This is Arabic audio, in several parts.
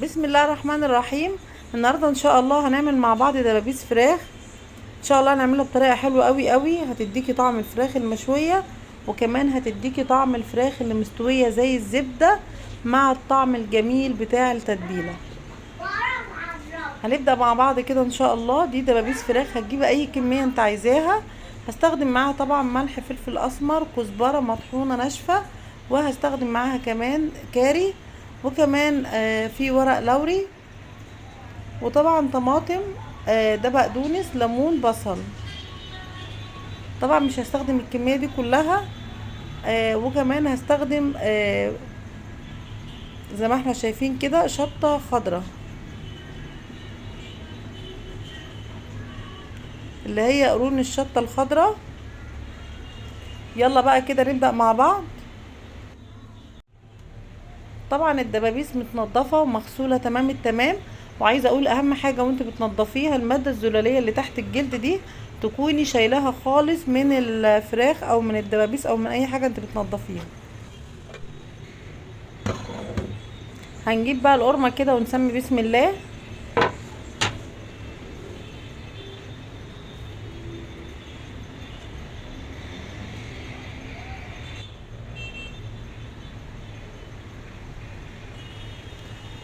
بسم الله الرحمن الرحيم. النهارده ان شاء الله هنعمل مع بعض دبابيس فراخ. ان شاء الله هنعملها بطريقه حلوه قوي قوي، هتديكي طعم الفراخ المشويه، وكمان هتديكي طعم الفراخ اللي مستويه زي الزبده مع الطعم الجميل بتاع التتبيله. هنبدا مع بعض كده ان شاء الله. دي دبابيس فراخ، هتجيبي اي كميه انت عايزاها. هستخدم معاها طبعا ملح، فلفل اسمر، كزبره مطحونه ناشفه، وهستخدم معاها كمان كاري، وكمان في ورق لوري، وطبعا طماطم، ده بقدونس، ليمون، بصل. طبعا مش هستخدم الكمية دي كلها. وكمان هستخدم زي ما احنا شايفين كده شطة خضرة، اللي هي قرون الشطة الخضرة. يلا بقى كده نبدأ مع بعض. طبعا الدبابيس متنضفة ومغسولة تمام التمام. وعايزة اقول اهم حاجة وانت بتنضفيها، المادة الزلالية اللي تحت الجلد دي تكوني شايلاها خالص من الفراخ او من الدبابيس او من اي حاجة انت بتنضفيها. هنجيب بقى القرمة كده ونسمي بسم الله.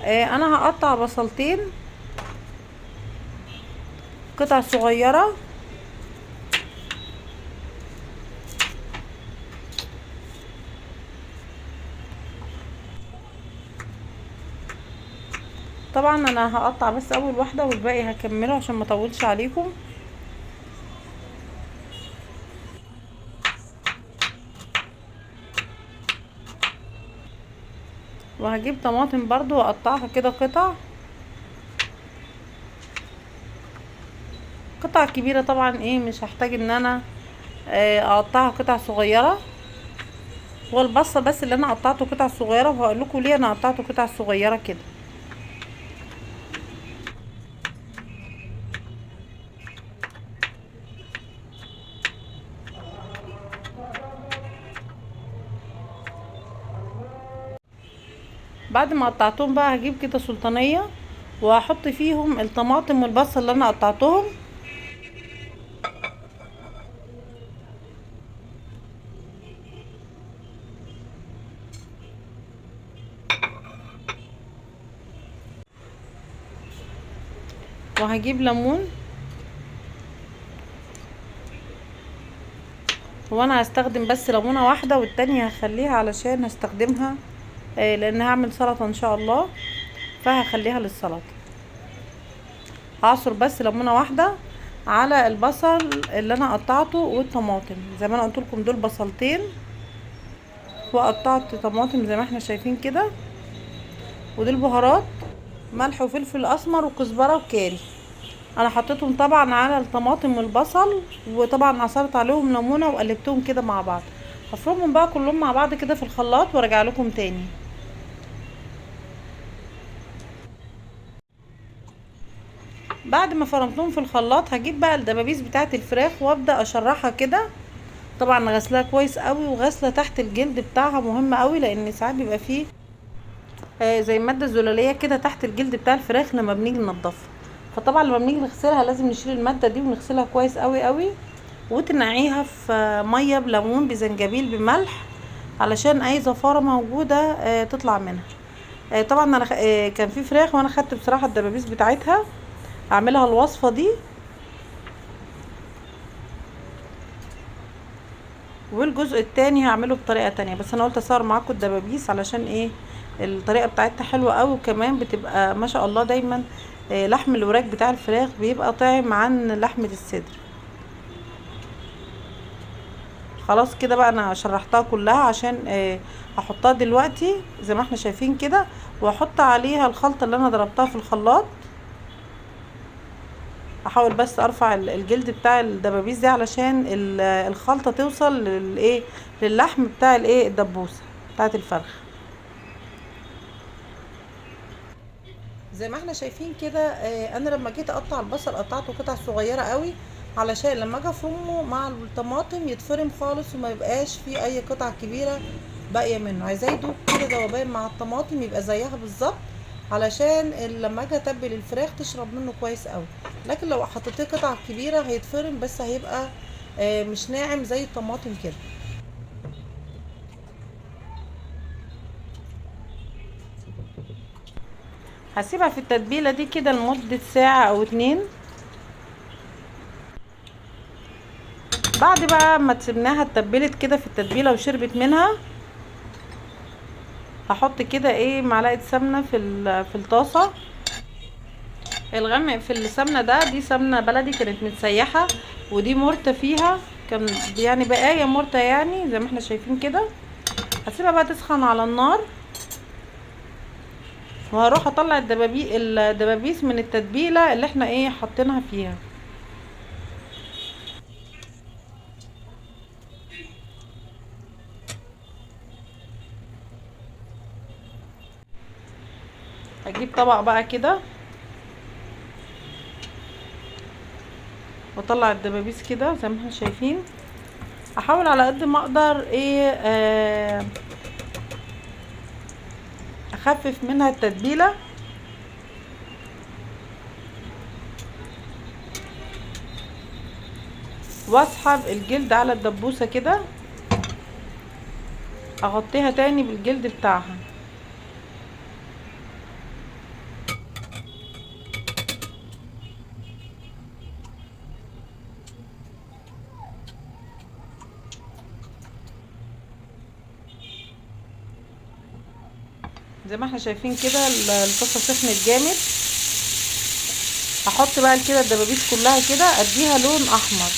انا هقطع بصلتين قطع صغيرة. طبعا انا هقطع بس اول واحدة والباقي هكمله عشان ما اطولش عليكم. وهجيب طماطم برضو واقطعها كده قطع كبيرة. طبعا مش هحتاج ان انا اقطعها قطع صغيرة. والبصة بس اللي انا قطعته قطع صغيرة، وهقول لكم ليه انا قطعته قطع صغيرة كده. بعد ما قطعتهم بقى هجيب كده سلطانية، وهحط فيهم الطماطم والبصل اللي انا قطعتهم. وهجيب ليمون، وانا هستخدم بس ليمونة واحدة، والتانية هخليها علشان هستخدمها لان هعمل سلطة ان شاء الله، فهخليها للسلطة. هعصر بس ليمونة واحدة على البصل اللي انا قطعته والطماطم. زي ما انا قلت لكم دول بصلتين، وقطعت طماطم زي ما احنا شايفين كده. ودول بهارات، ملح وفلفل اسمر وكزبرة وكاري. انا حطيتهم طبعا على الطماطم والبصل، وطبعا عصرت عليهم ليمونة وقلبتهم كده مع بعض. هفرمهم بقى كلهم مع بعض كده في الخلاط وارجع لكم تاني. بعد ما فرمتهم في الخلاط هجيب بقى الدبابيس بتاعه الفراخ وابدا اشرحها كده. طبعا غسلها كويس قوي، وغسله تحت الجلد بتاعها مهمه قوي، لان ساعات بيبقى فيه زي ماده زلاليه كده تحت الجلد بتاع الفراخ لما بنيجي ننضفها. فطبعا لما بنيجي نغسلها لازم نشيل الماده دي ونغسلها كويس قوي قوي، وتنقعيها في ميه بليمون بزنجبيل بملح، علشان اي زفاره موجوده تطلع منها. طبعا انا كان في فراخ وانا خدت بصراحه الدبابيس بتاعتها اعملها الوصفه دي. والجزء التاني هعمله بطريقة تانية، بس انا قلت اصور معاكم الدبابيس علشان الطريقة بتاعتها حلوة قوي، وكمان بتبقى ما شاء الله دايما لحم الوراك بتاع الفراخ بيبقى طعم عن لحمة الصدر. خلاص كده بقى انا شرحتها كلها عشان هحطها دلوقتي زي ما احنا شايفين كده، واحط عليها الخلطة اللي انا ضربتها في الخلاط. احاول بس ارفع الجلد بتاع الدبابيس دي علشان الخلطة توصل للحم بتاع الدبوسة بتاعت الفرخ. زي ما احنا شايفين كده. انا لما جيت اقطع البصل قطعته قطع صغيرة قوي، علشان لما اجي افرمه مع الطماطم يتفرم خالص وما يبقاش فيه اي قطع كبيرة باقية منه. عايزاه يدوب كده ذوبان مع الطماطم، يبقى زيها بالظبط. علشان لما اجي اتبل الفراخ تشرب منه كويس قوي. لكن لو حطيتيه قطع كبيره هيتفرم، بس هيبقى مش ناعم زي الطماطم كده. هسيبها في التتبيله دي كده لمده ساعه او 2. بعد بقى ما تسيبناها اتبلت كده في التتبيله وشربت منها، هحط كده ايه معلقه سمنه في الطاسه. الغمق في السمنه دي سمنه بلدي كانت متسيحه، ودي مرته فيها، كان يعني بقايا مرته يعني زي ما احنا شايفين كده. هسيبها بقى تسخن على النار، وهروح اطلع الدبابيس من التتبيله اللي احنا ايه حطيناها فيها. هجيب طبق بقى كده واطلع الدبابيس كده زي ما احنا شايفين. احاول على قد ما اقدر ايه اخفف منها التتبيله، واسحب الجلد على الدبوسه كده، اغطيها تاني بالجلد بتاعها. زي ما احنا شايفين كده الطاسه سخنت جامد. هحط بقى كده الدبابيس كلها كده اديها لون احمر.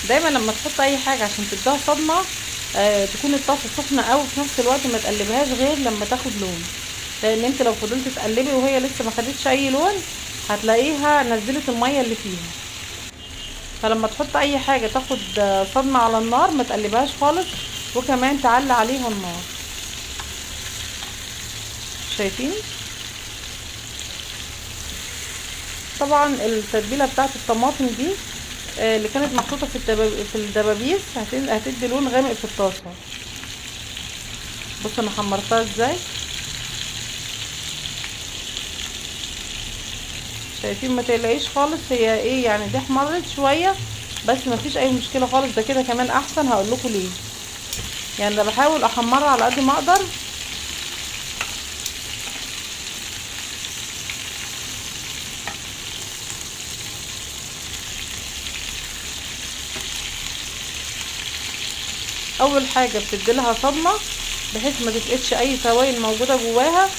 دايما لما تحط اي حاجه عشان تديها صدمه تكون الطاسه سخنه قوي، في نفس الوقت ما تقلبهاش غير لما تاخد لون، لان انت لو فضلت تقلبي وهي لسه ما خدتش اي لون هتلاقيها نزلت الميه اللي فيها. فلما تحط اي حاجه تاخد صدمه على النار ما تقلبهاش خالص، وكمان تعلي عليها النار. شايفين طبعا التتبيله بتاعت الطماطم دي اللي كانت محطوطه في الدبابيس هتدي لون غامق في الطاسه. بصوا انا حمرتها ازاي، شايفين؟ ما تقلقيش خالص، هي ايه يعني دي احمرت شويه بس ما فيش اي مشكله خالص، ده كده كمان احسن. هقول لكم ليه. يعني انا بحاول احمرها على قد ما اقدر. اول حاجه بتديلها صدمه بحيث ما تفقدش اي سوائل موجوده جواها،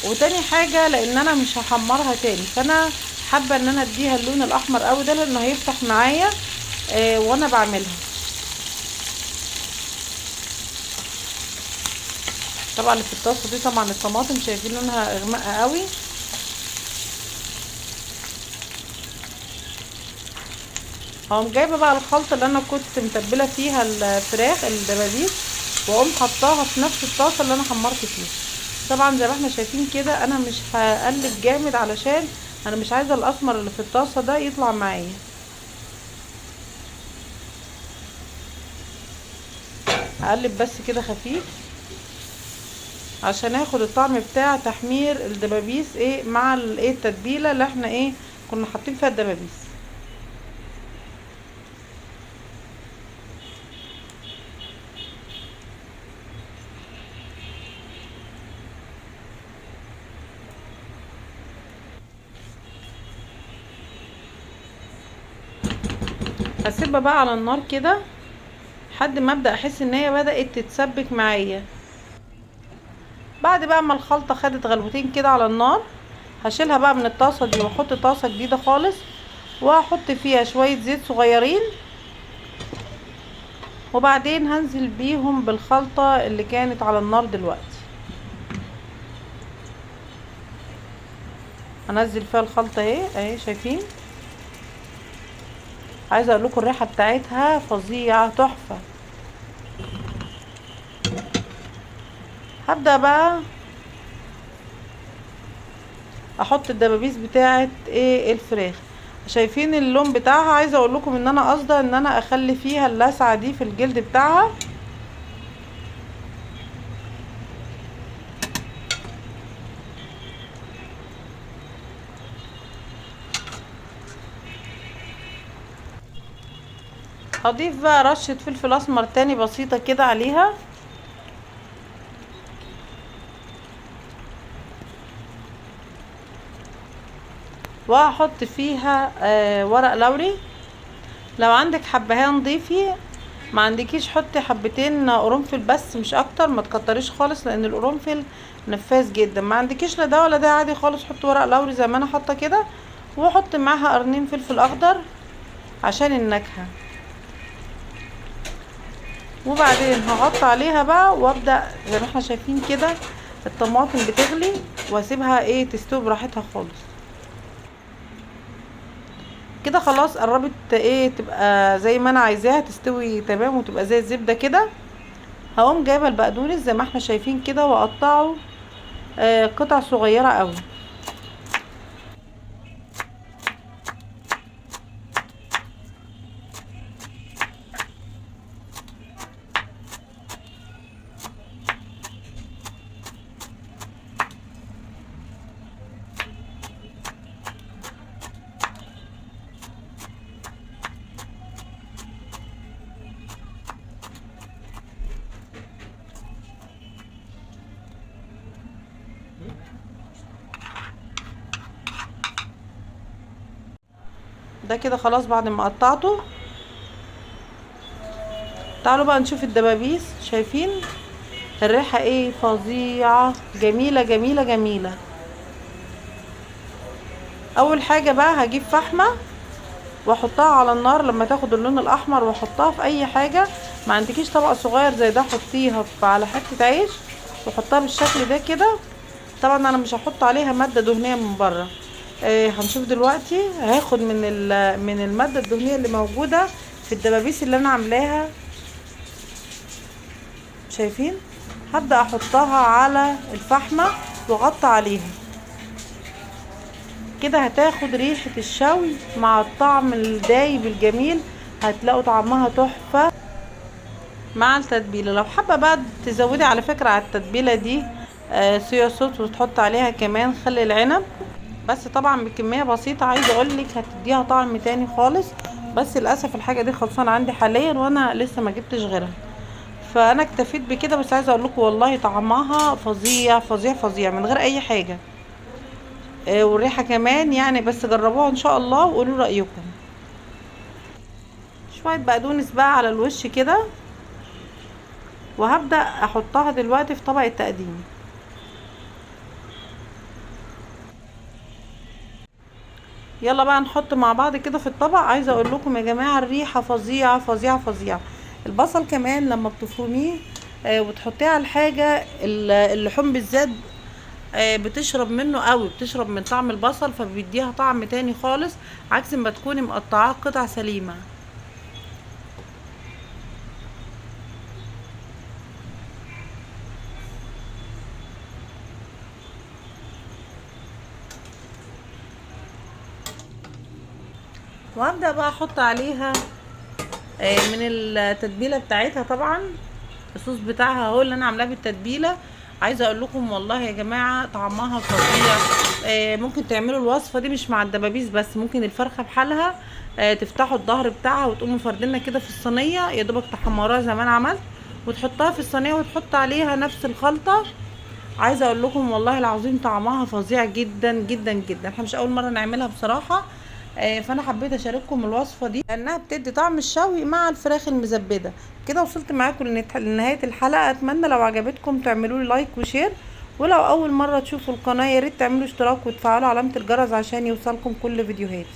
وتاني حاجه لان انا مش هحمرها تاني، فانا حابه ان انا اديها اللون الاحمر قوي ده لانه هيفتح معايا وانا بعملها. طبعا اللي في الطاسه دي طبعا الطماطم شايفين لونها اغمق قوي. هقوم جايبه بقى الخلطه اللي انا كنت متبله فيها الفراخ الدبابيس، واقوم حطاها في نفس الطاسه اللي انا حمرت فيها. طبعا زي ما احنا شايفين كده انا مش هقلب جامد علشان انا مش عايزه الاسمر اللي في الطاسه ده يطلع معايا. هقلب بس كده خفيف عشان اخد الطعم بتاع تحمير الدبابيس ايه مع الايه التتبيله اللي احنا ايه كنا حاطين فيها الدبابيس. هسيبها بقى على النار كده لحد ما ابدا احس ان هي بدات تتسبك معايا. بعد بقى ما الخلطه خدت غلوتين كده على النار، هشيلها بقى من الطاسه دي واحط طاسه جديده خالص، وهحط فيها شويه زيت صغيرين، وبعدين هنزل بيهم بالخلطه اللي كانت على النار دلوقتي. هنزل فيها الخلطه اهي شايفين؟ عايزه اقول لكم الريحه بتاعتها فظيعه تحفه. هبدا بقى احط الدبابيس بتاعت ايه الفراخ. شايفين اللون بتاعها؟ عايزه اقول لكم ان انا قصده ان انا اخلي فيها اللسعه دي في الجلد بتاعها. هضيف بقى رشه فلفل اسمر تاني بسيطه كده عليها، وهحط فيها ورق لوري. لو عندك حبهان ضيفي، ما عندكيش حطي حبتين قرنفل بس مش اكتر، ما تكتريش خالص لان القرنفل نفاذ جدا. ما عندكيش لا ده ولا ده عادي خالص، حطي ورق لوري زي ما انا حاطه كده، واحط معاها قرنين فلفل اخضر عشان النكهه. وبعدين هغطي عليها بقى وابدا زي ما احنا شايفين كده الطماطم بتغلي، واسيبها تستوي براحتها خالص. كده خلاص قربت تبقى زي ما انا عايزاها تستوي تمام وتبقى زي الزبده كده. هقوم جايبه البقدونس زي ما احنا شايفين كده واقطعه قطع صغيره قوي. ده كده خلاص بعد ما قطعته. تعالوا بقى نشوف الدبابيس. شايفين الريحه فظيعه، جميله جميله جميله. اول حاجه بقى هجيب فحمه واحطها على النار لما تاخد اللون الاحمر، واحطها في اي حاجه. ما عندكيش طبق صغير زي ده، حطيها على حته عيش وحطها بالشكل ده كده. طبعا انا مش هحط عليها ماده دهنيه من بره. هنشوف دلوقتي. هاخد من الماده الدهنيه اللي موجوده في الدبابيس اللي انا عاملاها. شايفين؟ هبدا احطها على الفحمه واغطي عليها كده. هتاخد ريحه الشوي مع الطعم الدايب الجميل، هتلاقوا طعمها تحفه مع التتبيله. لو حابه بقى تزودي على فكره على التتبيله دي صويا صوص وتحط عليها كمان خل العنب، بس طبعا بكميه بسيطه. عايزه اقولك هتديها طعم تاني خالص، بس للاسف الحاجه دي خلصانه عندي حاليا وانا لسه ما جبتش غيرها، فانا اكتفيت بكده. بس عايزه اقول لكم والله طعمها فظيع فظيع فظيع من غير اي حاجه. والريحه كمان يعني. بس جربوها ان شاء الله وقولوا رايكم. شويه بقدونس بقى على الوش كده، وهبدا احطها دلوقتي في طبق التقديم. يلا بقى نحط مع بعض كده في الطبق. عايزه اقول لكم يا جماعه الريحه فظيعه فظيعه فظيعه. البصل كمان لما بتفرميه وتحطيه على الحاجه، اللحوم بالذات بتشرب منه قوي، بتشرب من طعم البصل، فبيديها طعم تاني خالص عكس ما تكوني مقطعاه قطع سليمه. وهبدا بقى احط عليها من التتبيله بتاعتها. طبعا الصوص بتاعها هو اللي انا عاملاه بالتتبيله. عايزه اقول لكم والله يا جماعه طعمها فظيع. ممكن تعملوا الوصفه دي مش مع الدبابيس بس، ممكن الفرخه بحالها تفتحوا الظهر بتاعها وتقوموا فردينها كده في الصينيه، يا دوبك تحمروها زي ما انا عملت وتحطها في الصينيه وتحط عليها نفس الخلطه. عايزه اقول لكم والله العظيم طعمها فظيع جدا جدا جدا. احنا مش اول مره نعملها بصراحه، فانا حبيت اشارككم الوصفه دي لانها بتدي طعم الشوي مع الفراخ المزبده. كده وصلت معاكم لنهايه الحلقه. اتمنى لو عجبتكم تعملوا لي لايك وشير، ولو اول مره تشوفوا القناه يا ريت تعملوا اشتراك وتفعلوا علامه الجرس عشان يوصلكم كل فيديوهاتي.